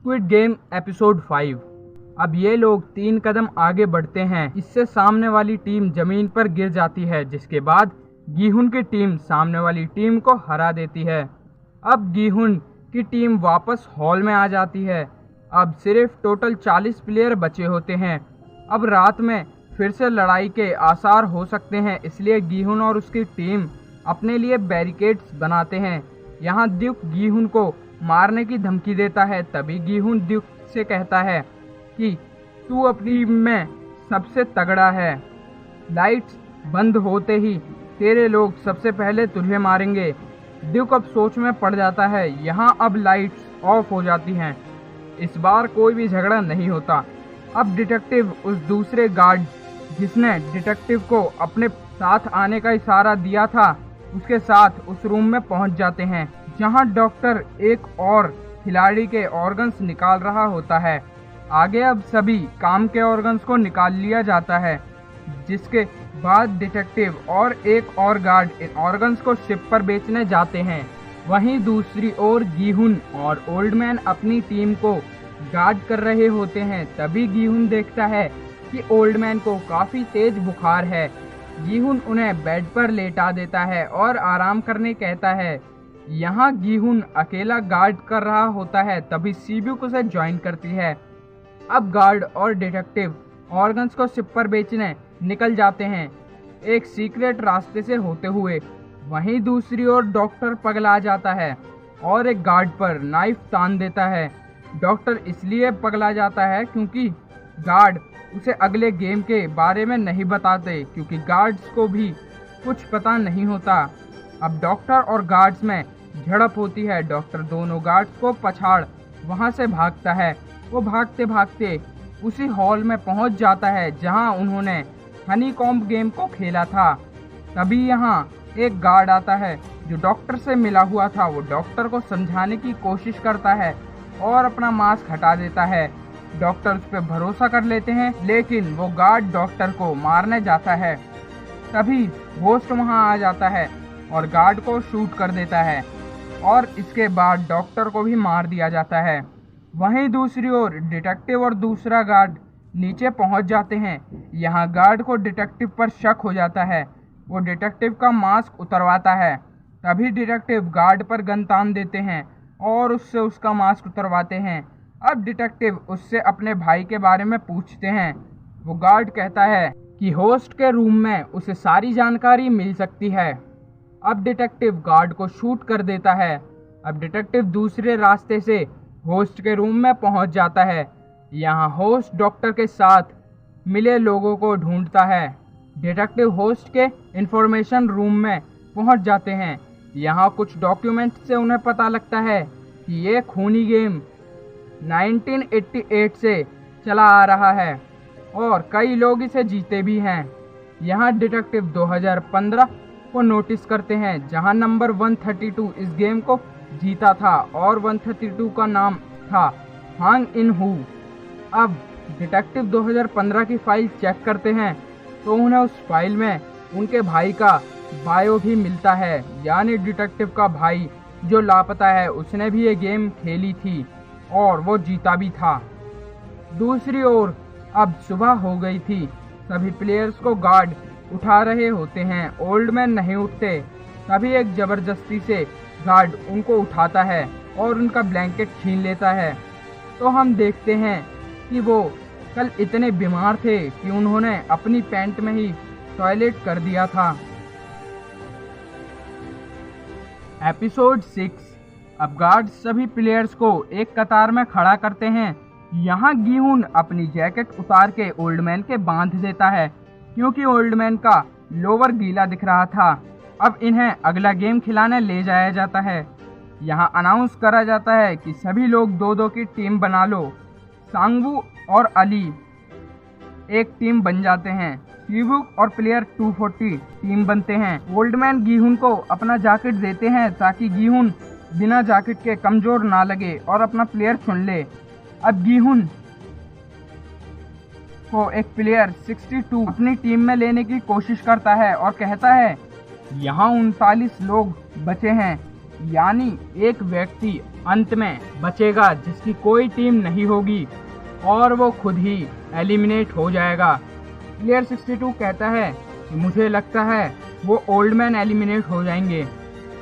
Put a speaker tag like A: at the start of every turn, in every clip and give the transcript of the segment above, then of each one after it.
A: Squid game episode 5। अब ये लोग 3 कदम आगे बढ़ते हैं, इससे सामने वाली टीम जमीन पर गिर जाती है, जिसके बाद गीहुन की टीम सामने वाली टीम को हरा देती है। अब गीहुन की टीम वापस हॉल में आ जाती है। अब सिर्फ टोटल 40 प्लेयर बचे होते हैं। अब रात में फिर से लड़ाई के आसार हो सकते हैं, इसलिए गीहुन और उसकी टीम अपने लिए बैरिकेड्स बनाते हैं। यहाँ ड्यूक गीहुन को मारने की धमकी देता है। तभी गीहुन ड्यूक से कहता है कि तू अपनी टीम में सबसे तगड़ा है। लाइट्स बंद होते ही तेरे लोग सबसे पहले तुझे मारेंगे। ड्यूक अब सोच में पड़ जाता है। यहाँ अब लाइट्स ऑफ हो जाती हैं। इस बार कोई भी झगड़ा नहीं होता। अब डिटेक्टिव उस दूसरे गार्ड जिसने डिटेक्टिव को अपने साथ आने का इशारा दिया था, उसके साथ उस रूम में पहुंच जाते हैं, जहां डॉक्टर एक और खिलाड़ी के ऑर्गन्स निकाल रहा होता है। आगे अब सभी काम के ऑर्गन्स को निकाल लिया जाता है, जिसके बाद डिटेक्टिव और एक और गार्ड इन ऑर्गन्स को शिप पर बेचने जाते हैं। वहीं दूसरी ओर गीहुन और ओल्डमैन अपनी टीम को गार्ड कर रहे होते हैं। तभी गीहुन देखता है कि ओल्डमैन को काफी तेज बुखार है। गीहुन उन्हें बेड पर लेटा देता है और आराम करने कहता है। यहाँ गीहुन अकेला गार्ड कर रहा होता है, तभी सीब्यूक उसे ज्वाइन करती है। अब गार्ड और डिटेक्टिव ऑर्गन्स को शिप पर बेचने निकल जाते हैं, एक सीक्रेट रास्ते से होते हुए। वहीं दूसरी ओर डॉक्टर पगला जाता है और एक गार्ड पर नाइफ तान देता है। डॉक्टर इसलिए पगला जाता है क्योंकि गार्ड उसे अगले गेम के बारे में नहीं बताते, क्योंकि गार्ड्स को भी कुछ पता नहीं होता। अब डॉक्टर और गार्ड्स में झड़प होती है। डॉक्टर दोनों गार्ड्स को पछाड़ वहां से भागता है। वो भागते भागते उसी हॉल में पहुंच जाता है जहां उन्होंने हनीकॉम्ब गेम को खेला था। तभी यहाँ एक गार्ड आता है जो डॉक्टर से मिला हुआ था। वो डॉक्टर को समझाने की कोशिश करता है और अपना मास्क हटा देता है। डॉक्टर उस पर भरोसा कर लेते हैं, लेकिन वो गार्ड डॉक्टर को मारने जाता है। तभी होस्ट वहां आ जाता है और गार्ड को शूट कर देता है और इसके बाद डॉक्टर को भी मार दिया जाता है। वहीं दूसरी ओर डिटेक्टिव और दूसरा गार्ड नीचे पहुंच जाते हैं। यहाँ गार्ड को डिटेक्टिव पर शक हो जाता है। वो डिटेक्टिव का मास्क उतरवाता है। तभी डिटेक्टिव गार्ड पर गन तान देते हैं और उससे उसका मास्क उतरवाते हैं। अब डिटेक्टिव उससे अपने भाई के बारे में पूछते हैं। वो गार्ड कहता है कि होस्ट के रूम में उसे सारी जानकारी मिल सकती है। अब डिटेक्टिव गार्ड को शूट कर देता है। अब डिटेक्टिव दूसरे रास्ते से होस्ट के रूम में पहुंच जाता है। यहाँ होस्ट डॉक्टर के साथ मिले लोगों को ढूंढता है। डिटेक्टिव होस्ट के इंफॉर्मेशन रूम में पहुंच जाते हैं। यहाँ कुछ डॉक्यूमेंट से उन्हें पता लगता है कि ये खूनी गेम 1988 से चला आ रहा है और कई लोग इसे जीते भी हैं। यहाँ डिटेक्टिव 2015 को नोटिस करते हैं, जहां नंबर 132 इस गेम को जीता था और 132 का नाम था हांग इन हू। अब डिटेक्टिव 2015 की फाइल चेक करते हैं तो उन्हें उस फाइल में उनके भाई का बायो भी मिलता है, यानी डिटेक्टिव का भाई जो लापता है, उसने भी ये गेम खेली थी और वो जीता भी था। दूसरी ओर अब सुबह हो गई थी। सभी प्लेयर्स को गार्ड उठा रहे होते हैं। ओल्डमैन नहीं उठते। तभी एक जबरदस्ती से गार्ड उनको उठाता है और उनका ब्लैंकेट छीन लेता है। तो हम देखते हैं कि वो कल इतने बीमार थे कि उन्होंने अपनी पैंट में ही टॉयलेट कर दिया था। एपिसोड 6। अब गार्ड सभी प्लेयर्स को एक कतार में खड़ा करते हैं। यहाँ गीहुन अपनी जैकेट उतार के ओल्डमैन के बांध देता है, क्योंकि ओल्डमैन का लोवर गीला दिख रहा था। अब इन्हें अगला गेम खिलाने ले जाया जाता है। यहाँ अनाउंस करा जाता है कि सभी लोग 2-2 की टीम बना लो। सांगवू और अली एक टीम बन जाते हैं। सीब्यूक और प्लेयर 240 टीम बनते हैं। ओल्डमैन गीहुन को अपना जैकेट देते हैं ताकि गीहुन बिना जैकेट के कमजोर ना लगे और अपना प्लेयर चुन ले। अब गीहुन को एक प्लेयर 62 अपनी टीम में लेने की कोशिश करता है और कहता है यहाँ 39 लोग बचे हैं, यानी एक व्यक्ति अंत में बचेगा जिसकी कोई टीम नहीं होगी और वो खुद ही एलिमिनेट हो जाएगा। प्लेयर 62 कहता है कि मुझे लगता है वो ओल्ड मैन एलिमिनेट हो जाएंगे।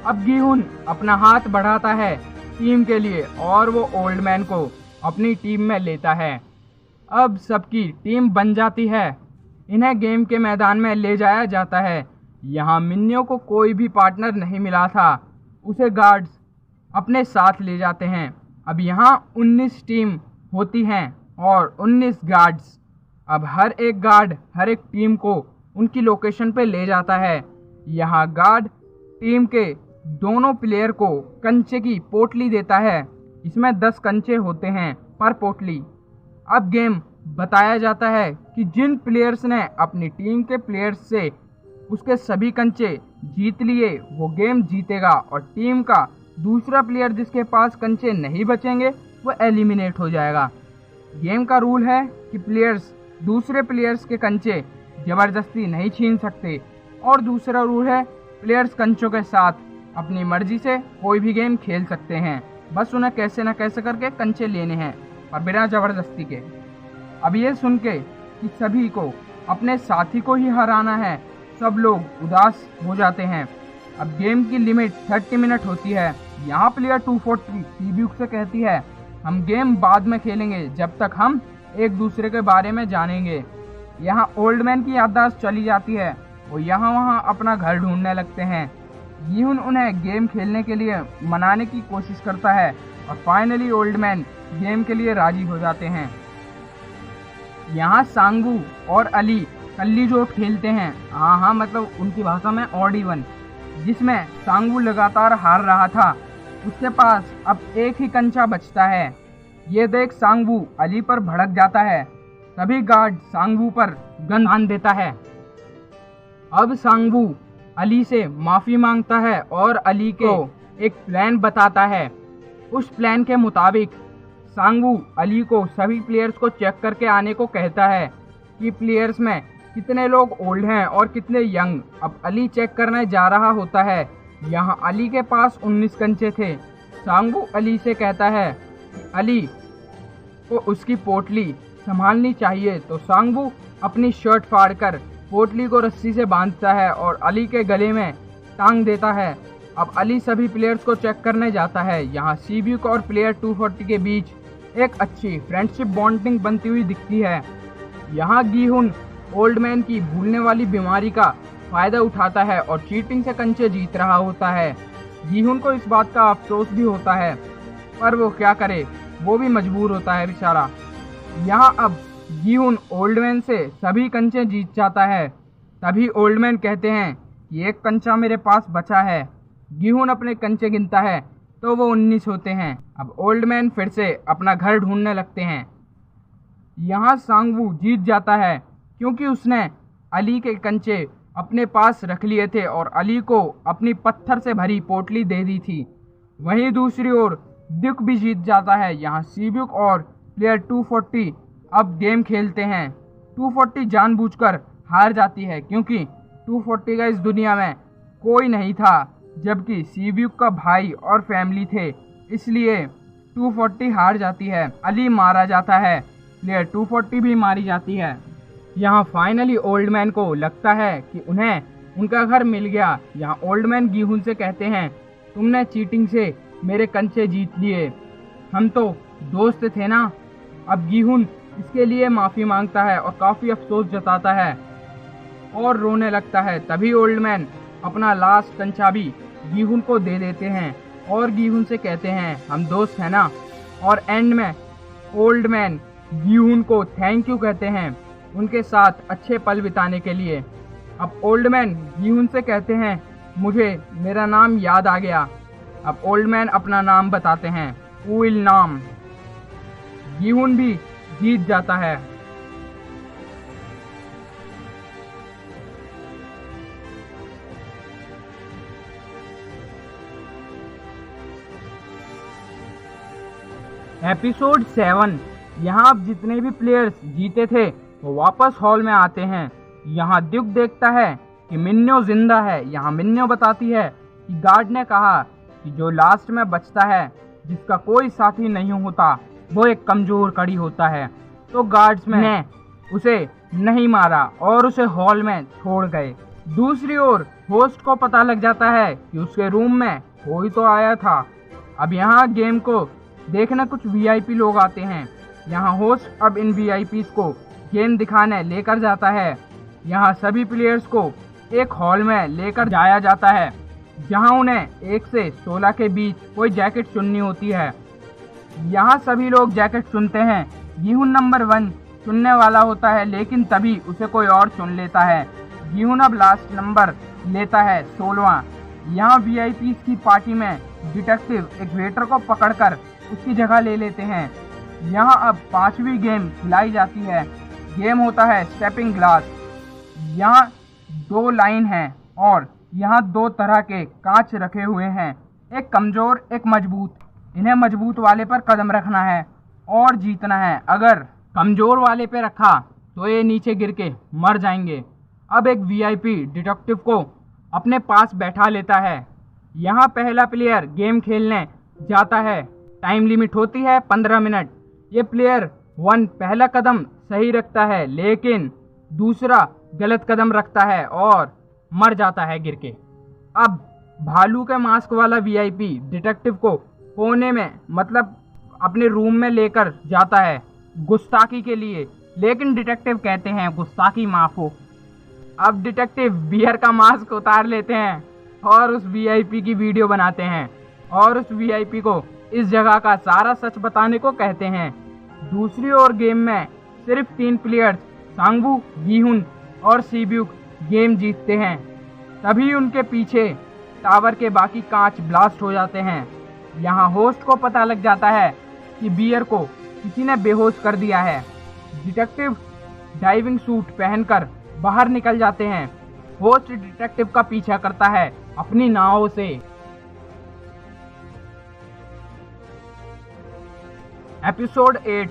A: अब गीहुन अपना हाथ बढ़ाता है टीम के लिए और वो ओल्ड मैन को अपनी टीम में लेता है। अब सबकी टीम बन जाती है। इन्हें गेम के मैदान में ले जाया जाता है। यहाँ मिन्यो को कोई भी पार्टनर नहीं मिला था, उसे गार्ड्स अपने साथ ले जाते हैं। अब यहाँ 19 टीम होती हैं और 19 गार्ड्स। अब हर एक गार्ड हर एक टीम को उनकी लोकेशन पे ले जाता है। यहाँ गार्ड टीम के दोनों प्लेयर को कंचे की पोटली देता है। इसमें 10 कंचे होते हैं पर पोटली। अब गेम बताया जाता है कि जिन प्लेयर्स ने अपनी टीम के प्लेयर्स से उसके सभी कंचे जीत लिए वो गेम जीतेगा और टीम का दूसरा प्लेयर जिसके पास कंचे नहीं बचेंगे वो एलिमिनेट हो जाएगा। गेम का रूल है कि प्लेयर्स दूसरे प्लेयर्स के कंचे ज़बरदस्ती नहीं छीन सकते और दूसरा रूल है प्लेयर्स कंचों के साथ अपनी मर्जी से कोई भी गेम खेल सकते हैं। बस उन्हें कैसे न कैसे करके कंचे लेने हैं और बिना ज़बरदस्ती के। अब ये सुन के कि सभी को अपने साथी को ही हराना है, सब लोग उदास हो जाते हैं। अब गेम की लिमिट 30 मिनट होती है। यहाँ प्लेयर 240 सीब्यूक से कहती है हम गेम बाद में खेलेंगे जब तक हम एक दूसरे के बारे में जानेंगे। यहाँ ओल्ड मैन की याददाश्त चली जाती है। वो यहाँ वहाँ अपना घर ढूंढने लगते हैं। गीहुन उन्हें गेम खेलने के लिए मनाने की कोशिश करता है और फाइनली ओल्ड मैन गेम के लिए राजी हो जाते हैं। यहाँ सांगू और अली कल्ली जोट खेलते हैं। हाँ, मतलब उनकी भाषा में ऑड इवन, जिसमें सांगू लगातार हार रहा था। उसके पास अब एक ही कंचा बचता है। ये देख सांगू अली पर भड़क जाता है। तभी गार्ड सांगू पर गन तान देता है। अब सांगू अली से माफ़ी मांगता है और अली को एक प्लान बताता है। उस प्लान के मुताबिक सांगू अली को सभी प्लेयर्स को चेक करके आने को कहता है कि प्लेयर्स में कितने लोग ओल्ड हैं और कितने यंग। अब अली चेक करने जा रहा होता है। यहाँ अली के पास 19 कंचे थे। सांगू अली से कहता है अली को उसकी पोटली संभालनी चाहिए, तो सांगू अपनी शर्ट फाड़कर पोटली को रस्सी से बांधता है और अली के गले में टांग देता है। अब अली सभी प्लेयर्स को चेक करने जाता है। यहाँ सीब्यूक और प्लेयर 240 के बीच एक अच्छी फ्रेंडशिप बॉन्डिंग बनती हुई दिखती है। यहाँ गीहुन ओल्ड मैन की भूलने वाली बीमारी का फ़ायदा उठाता है और चीटिंग से कंचे जीत रहा होता है। गीहुन को इस बात का अफसोस भी होता है, पर वो क्या करे, वो भी मजबूर होता है बेचारा। यहाँ अब गीहुन ओल्ड मैन से सभी कंचे जीत जाता है। तभी ओल्ड मैन कहते हैं कि एक कंचा मेरे पास बचा है। गीहुन अपने कंचे गिनता है तो वो 19 होते हैं। अब ओल्ड मैन फिर से अपना घर ढूंढने लगते हैं। यहाँ सांगवू जीत जाता है क्योंकि उसने अली के कंचे अपने पास रख लिए थे और अली को अपनी पत्थर से भरी पोटली दे दी थी। वहीं दूसरी ओर दुक भी जीत जाता है। यहाँ सीब्यूक और प्लेयर 240 अब गेम खेलते हैं। 240 जानबूझकर हार जाती है क्योंकि 240 का इस दुनिया में कोई नहीं था, जबकि सीब्यूक का भाई और फैमिली थे, इसलिए 240 हार जाती है। अली मारा जाता है, प्लेयर 240 भी मारी जाती है। यहाँ फाइनली ओल्ड मैन को लगता है कि उन्हें उनका घर मिल गया। यहाँ ओल्ड मैन गीहुन से कहते हैं तुमने चीटिंग से मेरे कंचे जीत लिए, हम तो दोस्त थे ना। अब गीहुन इसके लिए माफ़ी मांगता है और काफ़ी अफसोस जताता है और रोने लगता है। तभी ओल्ड मैन अपना लास्ट कंचा भी गीहुन को दे देते हैं और गीहुन से कहते हैं हम दोस्त हैं ना। और एंड में ओल्ड मैन गीहुन को थैंक यू कहते हैं उनके साथ अच्छे पल बिताने के लिए। अब ओल्ड मैन गीहुन से कहते हैं मुझे मेरा नाम याद आ गया। अब ओल्ड मैन अपना नाम बताते हैं, उइल नाम। गीहुन भी जीत जाता है। एपिसोड 7। यहाँ अब जितने भी प्लेयर्स जीते थे वो वापस हॉल में आते हैं। यहाँ दुक देखता है कि मिन्यो जिंदा है। यहाँ मिन्यो बताती है कि गार्ड ने कहा कि जो लास्ट में बचता है, जिसका कोई साथी नहीं होता, वो एक कमजोर कड़ी होता है। तो गार्ड्समैन ने उसे नहीं मारा और उसे हॉल में छोड़ गए। दूसरी ओर होस्ट को पता लग जाता है कि उसके रूम में कोई तो आया था। अब यहाँ गेम को देखने कुछ वीआईपी लोग आते हैं। यहाँ होस्ट अब इन वीआईपीज को गेम दिखाने लेकर जाता है। यहाँ सभी प्लेयर्स को एक हॉल में लेकर जाया जाता है, जहाँ उन्हें 1 से 16 के बीच कोई जैकेट चुननी होती है। यहाँ सभी लोग जैकेट चुनते हैं। गीहुन नंबर 1 चुनने वाला होता है, लेकिन तभी उसे कोई और चुन लेता है। गीहुन अब लास्ट नंबर लेता है 16वां। यहाँ वीआईपी की पार्टी में डिटेक्टिव एक वेटर को पकड़कर उसकी जगह ले लेते हैं। यहाँ अब 5वीं गेम खिलाई जाती है। गेम होता है स्टेपिंग ग्लास। यहाँ 2 लाइन हैं और यहाँ 2 तरह के कांच रखे हुए हैं, एक कमजोर एक मजबूत। इन्हें मजबूत वाले पर कदम रखना है और जीतना है। अगर कमजोर वाले पे रखा तो ये नीचे गिर के मर जाएंगे। अब एक वीआईपी डिटेक्टिव को अपने पास बैठा लेता है। यहाँ पहला प्लेयर गेम खेलने जाता है। टाइम लिमिट होती है 15 मिनट। ये प्लेयर 1 पहला कदम सही रखता है, लेकिन दूसरा गलत कदम रखता है और मर जाता है गिर के। अब भालू के मास्क वाला वीआईपी डिटेक्टिव को कोने में, मतलब अपने रूम में लेकर जाता है गुस्ताखी के लिए, लेकिन डिटेक्टिव कहते हैं गुस्ताखी माफ हो। अब डिटेक्टिव बियर का मास्क उतार लेते हैं और उस वीआईपी की वीडियो बनाते हैं और उस वीआईपी को इस जगह का सारा सच बताने को कहते हैं। दूसरी ओर गेम में सिर्फ 3 प्लेयर्स सांगवू, गीहुन और सीब्यूक गेम जीतते हैं। तभी उनके पीछे टावर के बाकी कांच ब्लास्ट हो जाते हैं। यहाँ होस्ट को पता लग जाता है कि बियर को किसी ने बेहोश कर दिया है। डिटेक्टिव डाइविंग सूट पहनकर बाहर निकल जाते हैं। होस्ट डिटेक्टिव का पीछा करता है अपनी नाव से। एपिसोड 8।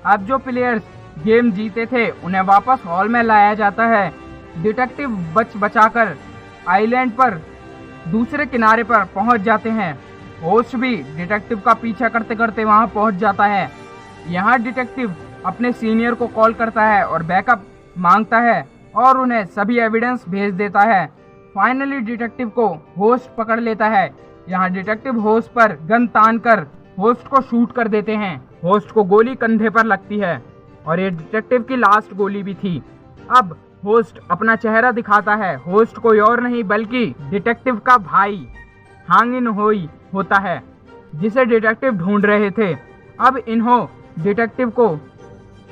A: अब जो प्लेयर्स गेम जीते थे उन्हें वापस हॉल में लाया जाता है। डिटेक्टिव बचाकर आइलैंड पर दूसरे किनारे पर पहुंच जाते हैं। होस्ट भी डिटेक्टिव का पीछा करते करते वहां पहुंच जाता है। यहाँ डिटेक्टिव अपने सीनियर को कॉल करता है और बैकअप मांगता है और उन्हें सभी एविडेंस भेज देता है। फाइनली डिटेक्टिव को होस्ट पकड़ लेता है। यहाँ डिटेक्टिव होस्ट पर गन तान कर होस्ट को शूट कर देते हैं। होस्ट को गोली कंधे पर लगती है और ये डिटेक्टिव की लास्ट गोली भी थी। अब होस्ट अपना चेहरा दिखाता है। होस्ट कोई और नहीं बल्कि डिटेक्टिव का भाई हांग इन होई होता है, जिसे डिटेक्टिव ढूंढ रहे थे। अब इन्हों डिटेक्टिव को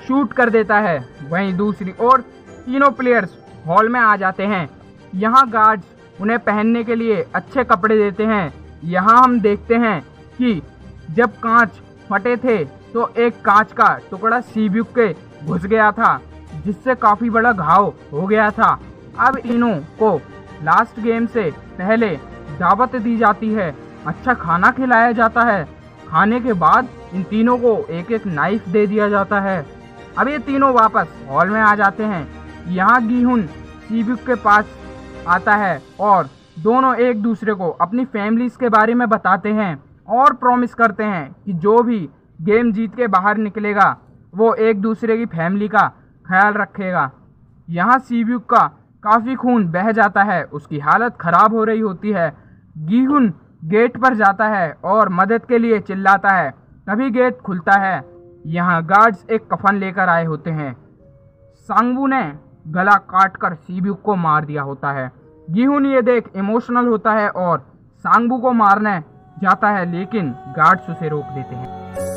A: शूट कर देता है। वहीं दूसरी ओर तीनों प्लेयर्स हॉल में आ जाते हैं। यहाँ गार्ड्स उन्हें पहनने के लिए अच्छे कपड़े देते हैं। यहाँ हम देखते हैं कि जब कांच फटे थे तो एक कांच का टुकड़ा सीब्यूक के घुस गया था, जिससे काफी बड़ा घाव हो गया था। अब इन्हों को लास्ट गेम से पहले दावत दी जाती है, अच्छा खाना खिलाया जाता है। खाने के बाद इन तीनों को एक एक नाइफ दे दिया जाता है। अब ये तीनों वापस हॉल में आ जाते हैं। यहाँ गीहुन सीब्यूक के पास आता है और दोनों एक दूसरे को अपनी फैमिलीज के बारे में बताते हैं और प्रॉमिस करते हैं कि जो भी गेम जीत के बाहर निकलेगा वो एक दूसरे की फैमिली का ख्याल रखेगा। यहाँ सीब्यूक का काफ़ी खून बह जाता है, उसकी हालत ख़राब हो रही होती है। गीहुन गेट पर जाता है और मदद के लिए चिल्लाता है। तभी गेट खुलता है। यहाँ गार्ड्स एक कफन लेकर आए होते हैं। सांगवू ने गला काटकर सीब्यूक को मार दिया होता है। गीहुन ये देख इमोशनल होता है और सांगवू को मारने जाता है, लेकिन गार्ड्स उसे रोक देते हैं।